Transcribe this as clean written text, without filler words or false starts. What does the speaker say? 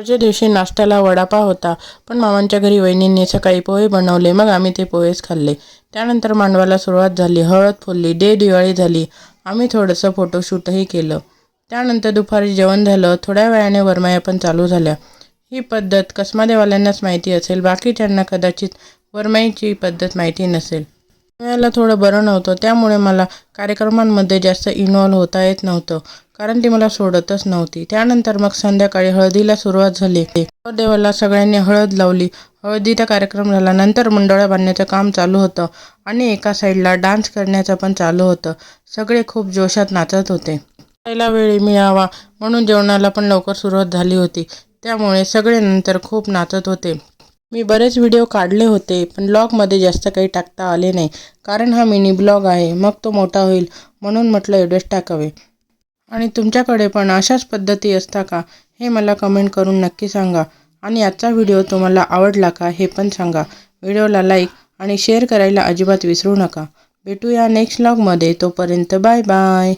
पुढच्या दिवशी नाश्त्याला वडापाव होता, पण मामांच्या घरी वहिनींनी सकाळी पोहे बनवले. मग आम्ही ते पोहेच खाल्ले. त्यानंतर मांडवाला सुरुवात झाली. हळद फुलली, दिवाळी झाली. आम्ही थोडंसं फोटोशूटही केलं. त्यानंतर दुपारी जेवण झालं. थोड्या वेळाने वरमाया पण चालू झाल्या. ही पद्धत कसमादेवाल्यांनाच माहिती असेल, बाकीच्यांना कदाचित वरमाईची पद्धत माहिती नसेल. वरमायाला थोडं बरं नव्हतं, त्यामुळे मला कार्यक्रमांमध्ये जास्त इन्व्हॉल्व होता येत नव्हतं, कारण ती मला सोडतच नव्हती. त्यानंतर मग संध्याकाळी हळदीला सुरुवात झाली. देवाला सगळ्यांनी हळद लावली. हळदीचा कार्यक्रम झाला. नंतर मुंडोळ्या बांधण्याचं काम चालू होतं आणि एका साईडला डान्स करण्याचं पण चालू होतं. सगळे खूप जोशात नाचत होते. खायला वेळ मिळावा म्हणून जेवणाला पण लवकर सुरुवात झाली होती. त्यामुळे सगळे नंतर खूप नाचत होते. मी बरेच व्हिडिओ काढले होते, पण ब्लॉगमध्ये जास्त काही टाकता आले नाही, कारण हा मिनी ब्लॉग आहे. मग तो मोठा होईल म्हणून म्हटलं एवढेच टाकावे. आणि तुमच्याकडे पण अशाच पद्धती असता का, हे मला कमेंट करून नक्की सांगा. आणि आजचा व्हिडिओ तुम्हाला आवडला का हे पण सांगा. व्हिडिओला लाईक आणि शेअर करायला अजिबात विसरू नका. भेटूया नेक्स्ट व्लॉगमध्ये. तोपर्यंत बाय बाय.